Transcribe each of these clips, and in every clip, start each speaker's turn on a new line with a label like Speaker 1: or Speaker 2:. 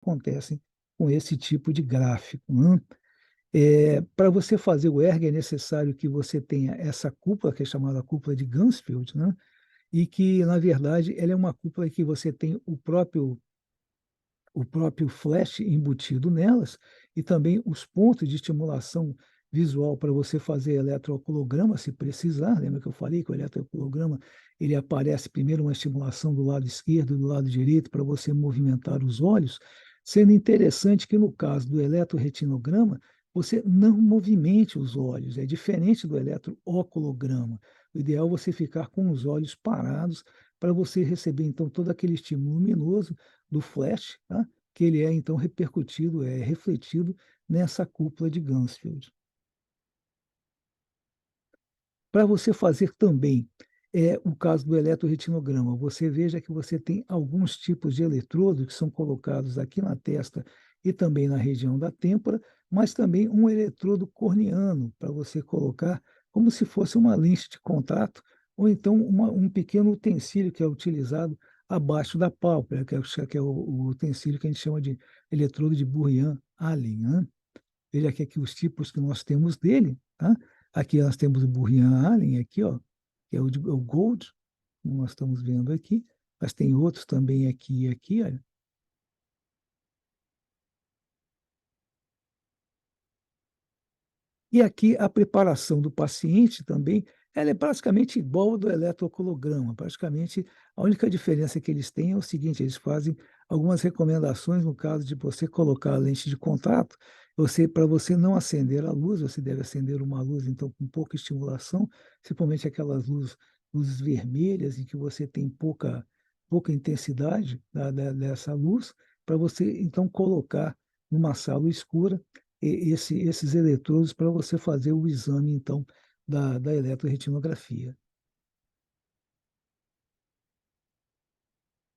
Speaker 1: acontecem com esse tipo de gráfico, né? Para você fazer o ERG é necessário que você tenha essa cúpula, que é chamada cúpula de Ganzfeld, né? E que, na verdade, ela é uma cúpula que você tem o próprio flash embutido nelas e também os pontos de estimulação visual para você fazer eletroaculograma, se precisar. Lembra que eu falei que o eletroaculograma ele aparece primeiro uma estimulação do lado esquerdo e do lado direito para você movimentar os olhos, sendo interessante que no caso do eletroretinograma você não movimente os olhos, é diferente do eletrooculograma. O ideal é você ficar com os olhos parados para você receber então todo aquele estímulo luminoso do flash, tá? Que ele é então repercutido, refletido nessa cúpula de Ganzfeld. Para você fazer também o caso do eletroretinograma, você veja que você tem alguns tipos de eletrodos que são colocados aqui na testa e também na região da têmpora, mas também um eletrodo corneano para você colocar como se fosse uma lente de contato ou então um pequeno utensílio que é utilizado abaixo da pálpebra, que é o utensílio que a gente chama de eletrodo de Burian-Allen, né? Veja aqui os tipos que nós temos dele, tá? Aqui nós temos o Burian-Allen, aqui, ó, que é o Gold, como nós estamos vendo aqui, mas tem outros também aqui e aqui, olha. E aqui a preparação do paciente também, ela é praticamente igual ao do eletroaculograma. Praticamente a única diferença que eles têm é o seguinte: eles fazem algumas recomendações no caso de você colocar a lente de contato. Para você não acender a luz, você deve acender uma luz então com pouca estimulação, principalmente aquelas luzes vermelhas em que você tem pouca intensidade dessa luz, para você então colocar numa sala escura esses eletrodos para você fazer o exame, então, da eletroretinografia.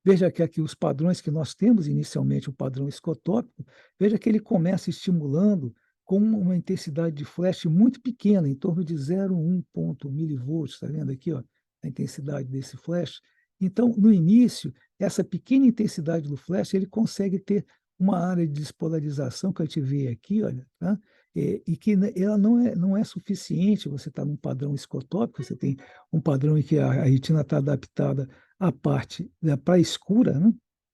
Speaker 1: Veja que aqui os padrões que nós temos, inicialmente o padrão escotópico, veja que ele começa estimulando com uma intensidade de flash muito pequena, em torno de 0,1 milivolts, está vendo aqui, ó, a intensidade desse flash? Então, no início, essa pequena intensidade do flash, ele consegue ter uma área de despolarização que a gente vê aqui, olha, tá? E que ela não é suficiente, você está num padrão escotópico, você tem um padrão em que a retina está adaptada a parte para escura, né?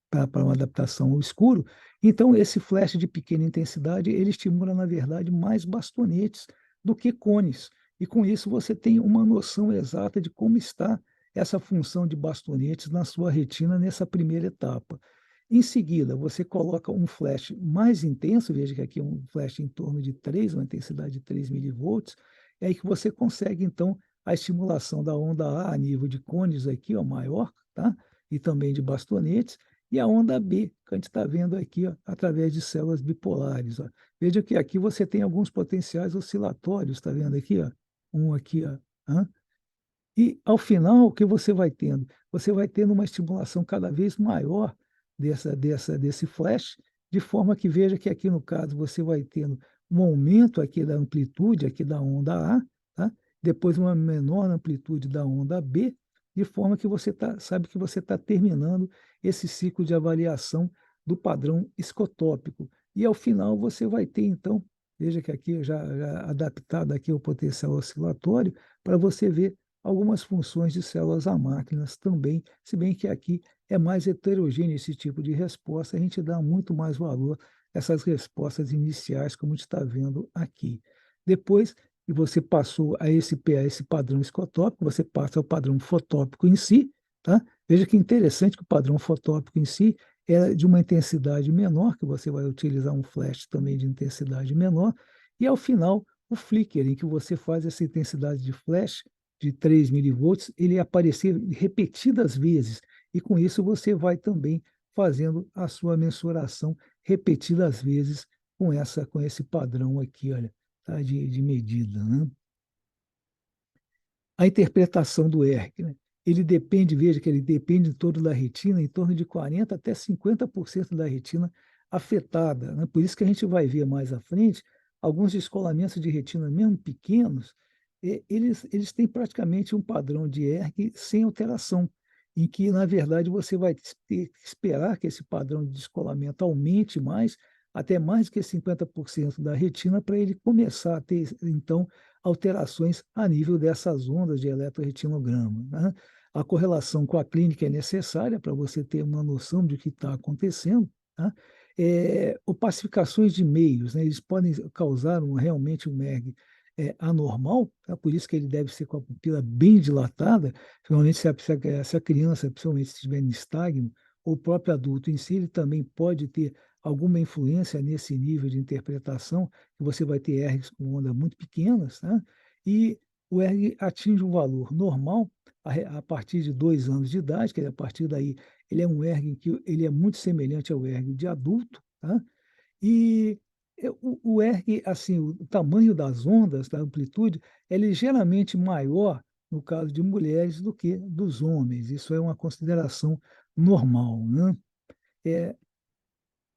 Speaker 1: Para uma adaptação ao escuro. Então, esse flash de pequena intensidade, ele estimula, na verdade, mais bastonetes do que cones. E com isso você tem uma noção exata de como está essa função de bastonetes na sua retina nessa primeira etapa. Em seguida, você coloca um flash mais intenso, veja que aqui é um flash em torno de 3, uma intensidade de 3 milivolts, é aí que você consegue, então, a estimulação da onda A nível de cones aqui, ó, maior, tá? E também de bastonetes, e a onda B, que a gente está vendo aqui, ó, através de células bipolares. Ó. Veja que aqui você tem alguns potenciais oscilatórios, está vendo aqui? Ó? Um aqui, ó. Hã? E, ao final, o que você vai tendo? Você vai tendo uma estimulação cada vez maior desse flash, de forma que veja que aqui, no caso, você vai tendo um aumento aqui da amplitude aqui da onda A, tá? Depois uma menor amplitude da onda B, de forma que você sabe que você está terminando esse ciclo de avaliação do padrão escotópico. E, ao final, você vai ter, então, veja que aqui já adaptado aqui o potencial oscilatório, para você ver algumas funções de células amácrinas também, se bem que aqui é mais heterogêneo esse tipo de resposta, a gente dá muito mais valor a essas respostas iniciais, como a gente está vendo aqui. Depois que você passou a esse padrão escotópico, você passa ao padrão fotópico em si, tá? Veja que interessante que o padrão fotópico em si é de uma intensidade menor, que você vai utilizar um flash também de intensidade menor, e ao final o flicker, em que você faz essa intensidade de flash de 3 milivolts, ele aparecer repetidas vezes, e com isso você vai também fazendo a sua mensuração repetidas vezes com esse padrão aqui, olha, tá, de medida, né? A interpretação do ERC, né? Ele depende, veja que ele depende todo da retina, em torno de 40% até 50% da retina afetada, né? Por isso que a gente vai ver mais à frente alguns descolamentos de retina, mesmo pequenos, eles têm praticamente um padrão de ERC sem alteração. em que, na verdade, você vai ter que esperar que esse padrão de descolamento aumente mais, até mais que 50% da retina, para ele começar a ter, então, alterações a nível dessas ondas de eletroretinograma, né? A correlação com a clínica é necessária para você ter uma noção de o que está acontecendo, tá? Opacificações de meios, né? Eles podem causar realmente um ERG anormal, tá? Por isso que ele deve ser com a pupila bem dilatada, principalmente se a criança, principalmente se estiver em estagno, ou o próprio adulto em si, ele também pode ter alguma influência nesse nível de interpretação, que você vai ter ERGs com ondas muito pequenas, tá? E o ERG atinge um valor normal a partir de 2 anos de idade, que a partir daí ele é um ERG que ele é muito semelhante ao ERG de adulto, tá? E o ERG, assim, o tamanho das ondas, da amplitude, é ligeiramente maior no caso de mulheres do que dos homens. Isso é uma consideração normal, né? É,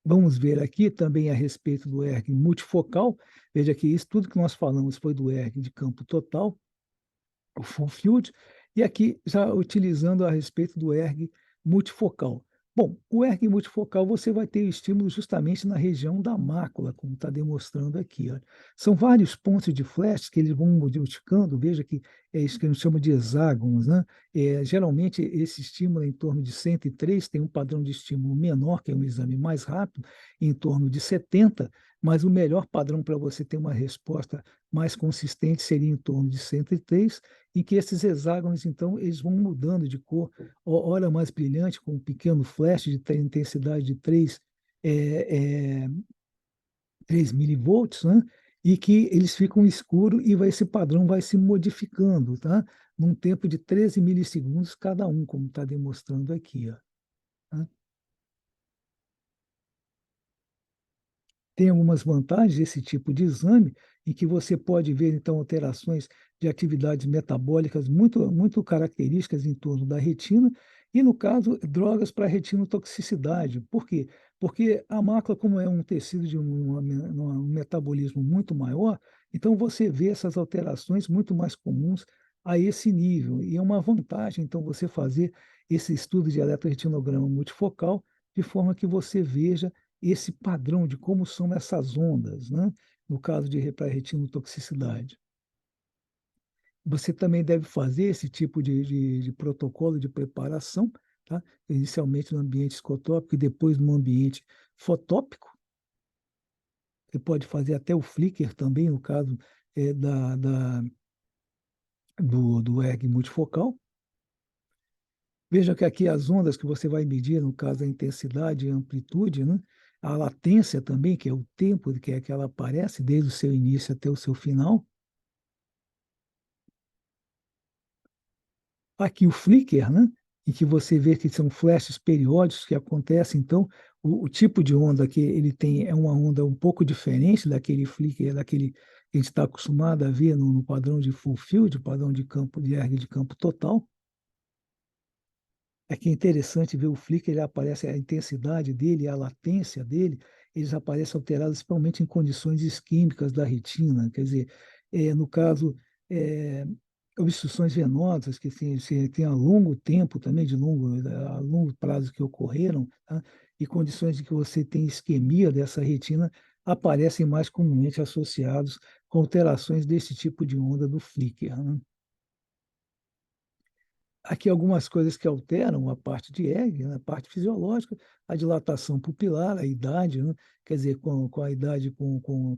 Speaker 1: Vamos ver aqui também a respeito do ERG multifocal. Veja que isso tudo que nós falamos foi do ERG de campo total, o full field, e aqui já utilizando a respeito do ERG multifocal. Bom, o ERG multifocal você vai ter estímulo justamente na região da mácula, como está demonstrando aqui. Ó. São vários pontos de flash que eles vão modificando, veja que é isso que a gente chama de hexágonos, né? Geralmente esse estímulo é em torno de 103, tem um padrão de estímulo menor, que é um exame mais rápido, em torno de 70, mas o melhor padrão para você ter uma resposta mais consistente seria em torno de 103, em que esses hexágonos, então, eles vão mudando de cor, hora mais brilhante, com um pequeno flash de intensidade de 3 milivolts, né? E que eles ficam escuros e esse padrão vai se modificando, tá? Num tempo de 13 milissegundos cada um, como está demonstrando aqui, ó, tá? Tem algumas vantagens esse tipo de exame, em que você pode ver, então, alterações de atividades metabólicas muito características em torno da retina, e, no caso, drogas para retinotoxicidade. Por quê? Porque a mácula, como é um tecido de um metabolismo muito maior, então você vê essas alterações muito mais comuns a esse nível. E é uma vantagem, então, você fazer esse estudo de eletroretinograma multifocal, de forma que você veja esse padrão de como são essas ondas, né? No caso de retinotoxicidade. Você também deve fazer esse tipo de protocolo de preparação, tá? Inicialmente no ambiente escotópico e depois no ambiente fotópico. Você pode fazer até o flicker também, no caso do ERG multifocal. Veja que aqui as ondas que você vai medir, no caso a intensidade e a amplitude, né? A latência também, que é o tempo que ela aparece, desde o seu início até o seu final. Aqui o flicker, né? Em que você vê que são flashes periódicos que acontecem. Então, o tipo de onda que ele tem é uma onda um pouco diferente daquele flicker, daquele que a gente está acostumado a ver no padrão de full field, padrão de campo de ERG de campo total. É que é interessante ver o flicker, ele aparece, a intensidade dele, a latência dele, eles aparecem alterados principalmente em condições isquêmicas da retina, quer dizer, no caso, é, obstruções venosas que tem a longo tempo também, a longo prazo que ocorreram, tá? E condições de que você tem isquemia dessa retina, aparecem mais comumente associados com alterações desse tipo de onda do flicker, né? Aqui algumas coisas que alteram a parte de EG, né, a parte fisiológica, a dilatação pupilar, a idade, né? Quer dizer, com a idade,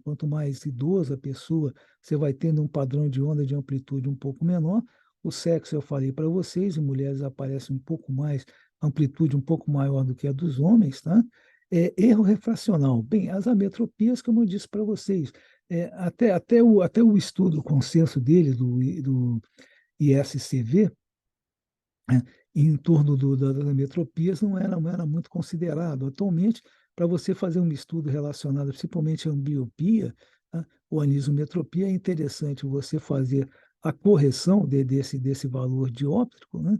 Speaker 1: quanto mais idosa a pessoa, você vai tendo um padrão de onda de amplitude um pouco menor. O sexo, eu falei para vocês, em mulheres aparece um pouco mais, amplitude um pouco maior do que a dos homens, tá? Erro refracional. Bem, as ametropias, como eu disse para vocês, até o estudo, o consenso dele, do ISCV, né, em torno das metropias não era muito considerado. Atualmente, para você fazer um estudo relacionado principalmente à ambliopia, tá, ou anisometropia, é interessante você fazer a correção desse valor dióptrico, né,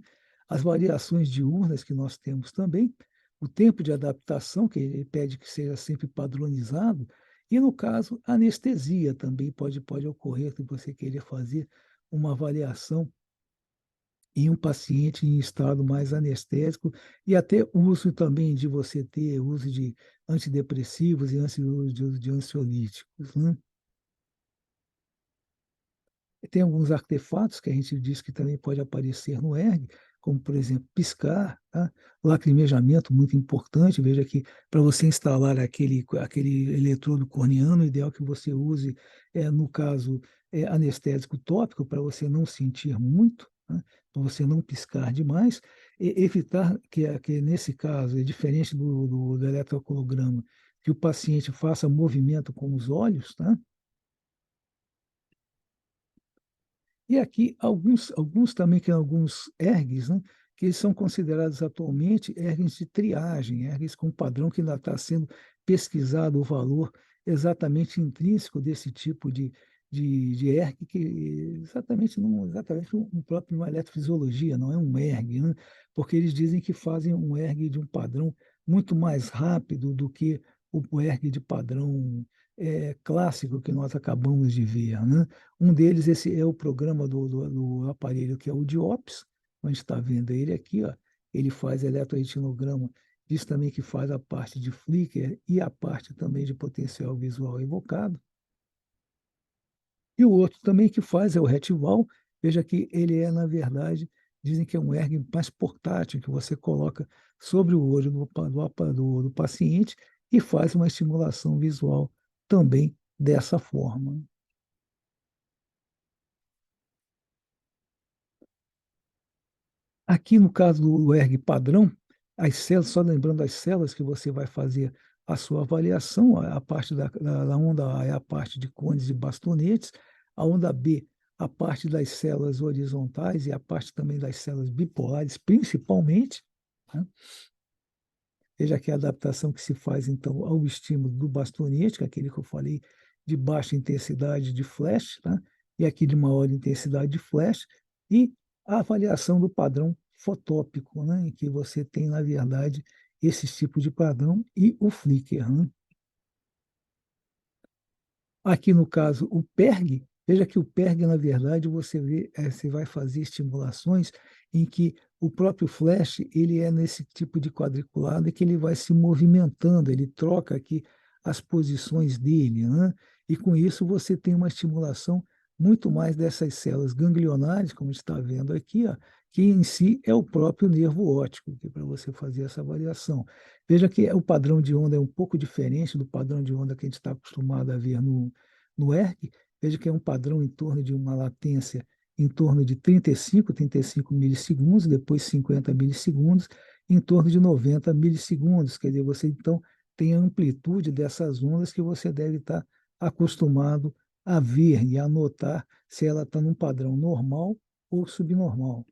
Speaker 1: as variações diurnas que nós temos também, o tempo de adaptação, que ele pede que seja sempre padronizado, e, no caso, anestesia também pode ocorrer, se você querer fazer uma avaliação em um paciente em estado mais anestésico, e até uso também de você ter uso de antidepressivos e uso de ansiolíticos, né? Tem alguns artefatos que a gente diz que também pode aparecer no ERG, como, por exemplo, piscar, tá? Lacrimejamento, muito importante. Veja que para você instalar aquele eletrodo corneano, o ideal é que você use, no caso, anestésico tópico, para você não sentir muito, né? Para você não piscar demais, e evitar que nesse caso, é diferente do eletrocardiograma, que o paciente faça movimento com os olhos, tá? E aqui alguns também, que alguns ERGs, né, que eles são considerados atualmente ERGs de triagem, ERGs com padrão que ainda está sendo pesquisado o valor exatamente intrínseco desse tipo de ERG, que exatamente um próprio uma eletrofisiologia, não é um ERG, né? Porque eles dizem que fazem um ERG de um padrão muito mais rápido do que o ERG de padrão clássico que nós acabamos de ver, né? Um deles, esse é o programa do aparelho, que é o DIOPS, a gente está vendo ele aqui, ó. Ele faz eletroretinograma, diz também que faz a parte de flicker e a parte também de potencial visual evocado. E o outro também que faz é o Retival. Veja que ele é, na verdade, dizem que é um erg mais portátil, que você coloca sobre o olho do paciente e faz uma estimulação visual também dessa forma. Aqui no caso do ERG padrão, as células, só lembrando as células que você vai fazer a sua avaliação, a parte da onda A é a parte de cones e bastonetes, a onda B, a parte das células horizontais e a parte também das células bipolares, principalmente, né? Veja aqui a adaptação que se faz, então, ao estímulo do bastonete, que é aquele que eu falei de baixa intensidade de flash, tá? E aqui de maior intensidade de flash, e a avaliação do padrão fotópico, né? Em que você tem, na verdade, esse tipo de padrão e o flicker, né? Aqui no caso, o PERG, veja que o PERG, na verdade, você vai fazer estimulações em que o próprio flash, ele é nesse tipo de quadriculado que ele vai se movimentando, ele troca aqui as posições dele, né? E com isso você tem uma estimulação muito mais dessas células ganglionares, como está vendo aqui, ó, que em si é o próprio nervo óptico, que é para você fazer essa variação. Veja que o padrão de onda é um pouco diferente do padrão de onda que a gente está acostumado a ver no ERG. Veja que é um padrão em torno de uma latência em torno de 35 milissegundos, depois 50 milissegundos, em torno de 90 milissegundos. Quer dizer, você então tem a amplitude dessas ondas que você deve estar acostumado a ver e a notar se ela está num padrão normal ou subnormal.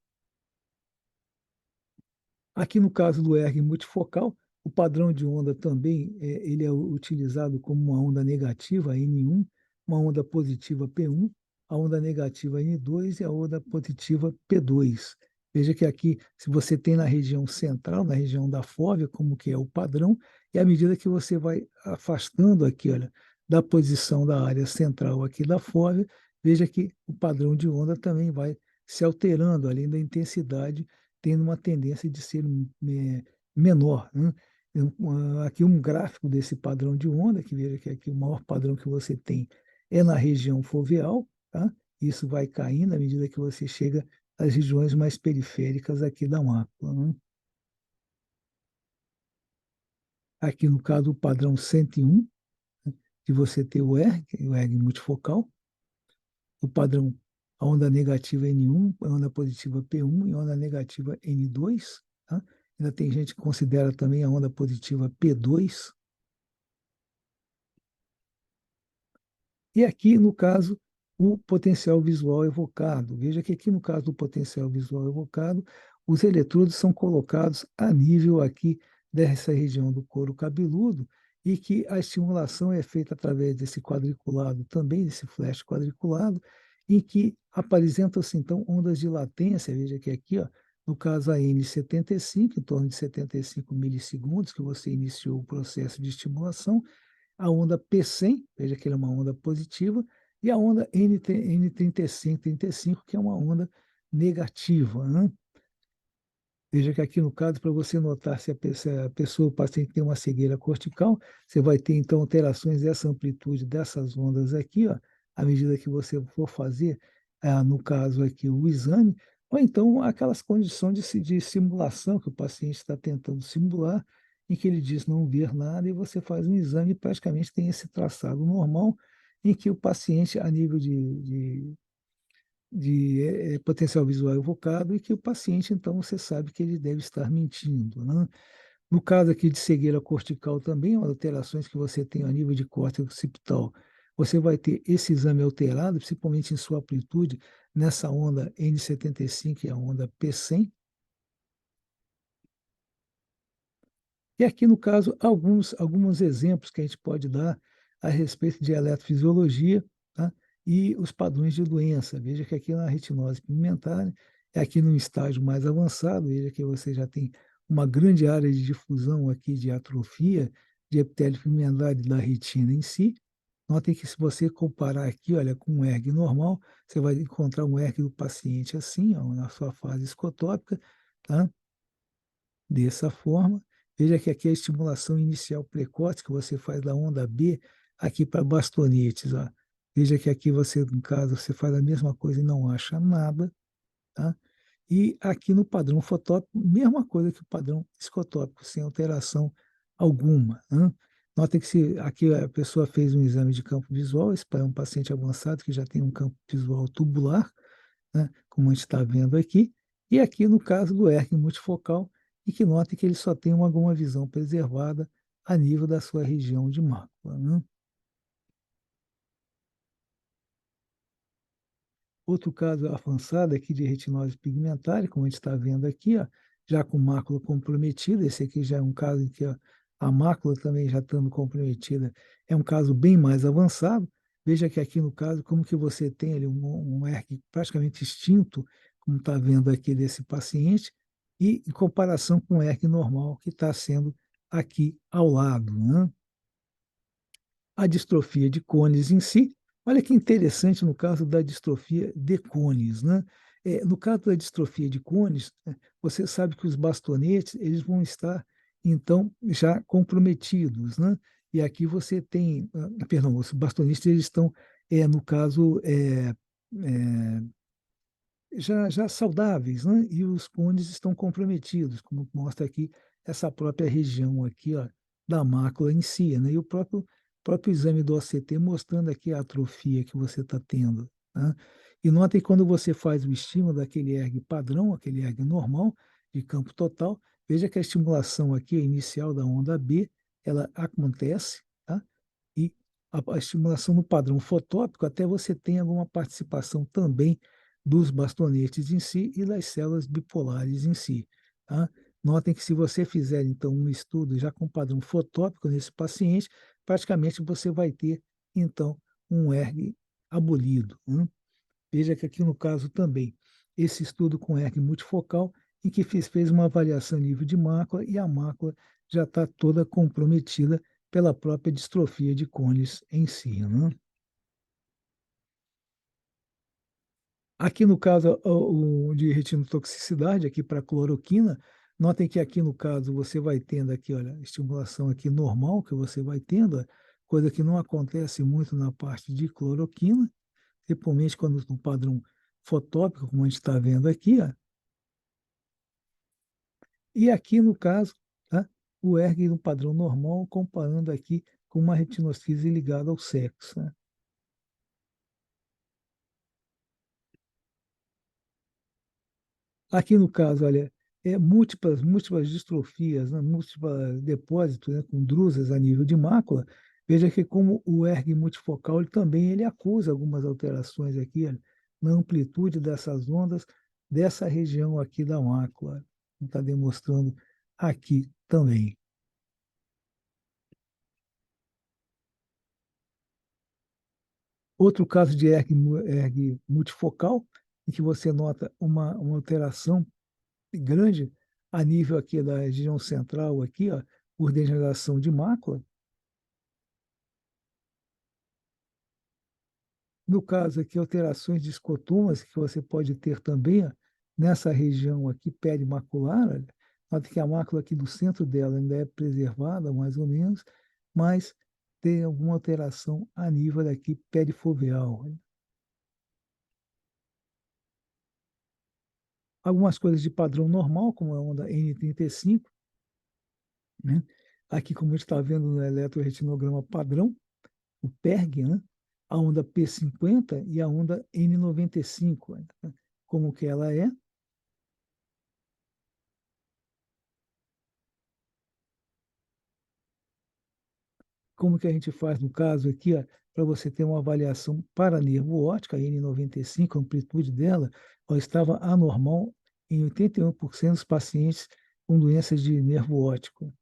Speaker 1: Aqui no caso do ERG multifocal, o padrão de onda também ele é utilizado como uma onda negativa, N1, uma onda positiva P1, a onda negativa N2 e a onda positiva P2. Veja que aqui, se você tem na região central, na região da fóvea, como que é o padrão, e à medida que você vai afastando aqui, olha, da posição da área central aqui da fóvea, veja que o padrão de onda também vai se alterando, além da intensidade tendo uma tendência de ser menor, né? Aqui um gráfico desse padrão de onda, que veja que aqui o maior padrão que você tem é na região foveal, tá? Isso vai caindo à medida que você chega às regiões mais periféricas aqui da mácula, né? Aqui no caso o padrão 101, que você tem o ERG multifocal, o padrão, a onda negativa N1, a onda positiva P1 e a onda negativa N2, tá? Ainda tem gente que considera também a onda positiva P2. E aqui, no caso, o potencial visual evocado. Veja que aqui, no caso do potencial visual evocado, os eletrodos são colocados a nível aqui dessa região do couro cabeludo e que a estimulação é feita através desse quadriculado, também desse flash quadriculado, em que apresentam-se, então, ondas de latência. Veja que aqui, ó, no caso a N75, em torno de 75 milissegundos, que você iniciou o processo de estimulação, a onda P100, veja que ela é uma onda positiva, e a onda N35, 35, que é uma onda negativa, né? Veja que aqui no caso, para você notar se a pessoa, o paciente tem uma cegueira cortical, você vai ter então alterações dessa amplitude dessas ondas aqui, ó, à medida que você for fazer, no caso aqui, o exame, ou então aquelas condições de simulação que o paciente está tentando simular, em que ele diz não ver nada, e você faz um exame e praticamente tem esse traçado normal, em que o paciente, a nível de potencial visual evocado e que o paciente, então, você sabe que ele deve estar mentindo, né? No caso aqui de cegueira cortical também, alterações que você tem a nível de córtex occipital, você vai ter esse exame alterado, principalmente em sua amplitude, nessa onda N75, que é a onda P100. E aqui, no caso, alguns exemplos que a gente pode dar a respeito de eletrofisiologia, tá? E os padrões de doença. Veja que aqui na retinose pigmentar, é aqui num estágio mais avançado, veja que você já tem uma grande área de difusão aqui de atrofia de epitélio pigmentar da retina em si. Notem que se você comparar aqui, olha, com um ERG normal, você vai encontrar um ERG do paciente assim, ó, na sua fase escotópica, tá? Dessa forma, veja que aqui é a estimulação inicial precoce que você faz da onda B aqui para bastonetes, ó. Veja que aqui você, no caso, você faz a mesma coisa e não acha nada, tá? E aqui no padrão fotópico, mesma coisa que o padrão escotópico, sem alteração alguma, né? Notem que se aqui a pessoa fez um exame de campo visual, esse é um paciente avançado que já tem um campo visual tubular, né, como a gente está vendo aqui, e aqui no caso do ERC multifocal, e que note que ele só tem alguma visão preservada a nível da sua região de mácula, né? Outro caso avançado aqui de retinose pigmentar, como a gente está vendo aqui, ó, já com mácula comprometida, esse aqui já é um caso em que a mácula também já estando comprometida, é um caso bem mais avançado. Veja que aqui no caso, como que você tem ali um ERC praticamente extinto, como está vendo aqui desse paciente, e em comparação com o ERC normal que está sendo aqui ao lado, né? A distrofia de cones em si. Olha que interessante no caso da distrofia de cones, né? No caso da distrofia de cones, você sabe que os bastonetes eles vão estar então já comprometidos, né? E aqui você tem, perdão, os bastonetes eles estão, no caso, já saudáveis, né? E os cones estão comprometidos, como mostra aqui essa própria região aqui, ó, da mácula em si, né? E o próprio exame do OCT mostrando aqui a atrofia que você está tendo, né? E notem quando você faz o estímulo daquele ERG padrão, aquele ERG normal, de campo total, veja que a estimulação aqui, a inicial da onda B, ela acontece, tá? E a estimulação no padrão fotópico, até você tem alguma participação também dos bastonetes em si e das células bipolares em si, tá? Notem que se você fizer, então, um estudo já com padrão fotópico nesse paciente, praticamente você vai ter, então, um ERG abolido, né? Veja que aqui no caso também, esse estudo com ERG multifocal, em que fez uma avaliação a nível de mácula e a mácula já está toda comprometida pela própria distrofia de cones em si, né? Aqui no caso o de retinotoxicidade, aqui para cloroquina, notem que aqui no caso você vai tendo aqui, olha, estimulação aqui normal que você vai tendo, coisa que não acontece muito na parte de cloroquina, principalmente quando no padrão fotópico, como a gente está vendo aqui, ó. E aqui no caso, tá, o ERG no padrão normal, comparando aqui com uma retinocise ligada ao sexo, né? Aqui no caso, olha, múltiplas distrofias, né, múltiplos depósitos, né, com drusas a nível de mácula. Veja que como o ERG multifocal, ele também acusa algumas alterações aqui, olha, na amplitude dessas ondas dessa região aqui da mácula. Está demonstrando aqui também. Outro caso de ERG multifocal, em que você nota uma alteração grande a nível aqui da região central, aqui, ó, por degeneração de mácula. No caso aqui, alterações de escotomas, que você pode ter também, ó, nessa região aqui perimacular, olha, nota que a mácula aqui do centro dela ainda é preservada, mais ou menos, mas tem alguma alteração a nível aqui perifoveal. Olha. Algumas coisas de padrão normal, como a onda N35, né? Aqui, como a gente está vendo no eletroretinograma padrão, o PERG, né? A onda P50 e a onda N95, né? Como que ela é. Como que a gente faz no caso aqui, para você ter uma avaliação para nervo óptico, a N95, a amplitude dela, ó, estava anormal em 81% dos pacientes com doenças de nervo óptico.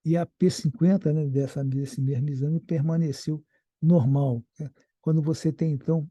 Speaker 1: E a P50, né, desse mesmo exame, permaneceu normal, né? Quando você tem, então,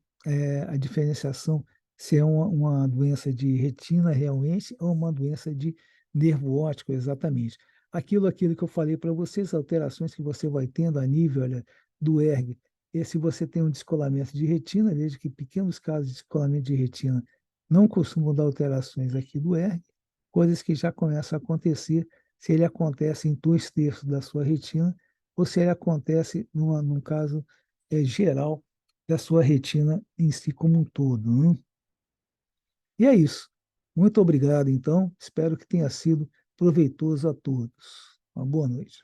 Speaker 1: a diferenciação se é uma doença de retina realmente ou uma doença de nervo óptico, exatamente. Aquilo que eu falei para vocês, alterações que você vai tendo a nível, olha, do ERG, e se você tem um descolamento de retina, veja que pequenos casos de descolamento de retina não costumam dar alterações aqui do ERG, coisas que já começam a acontecer se ele acontece em 2/3 da sua retina ou se ele acontece num caso geral da sua retina em si como um todo. Né? E é isso. Muito obrigado, então. Espero que tenha sido proveitoso a todos. Uma boa noite.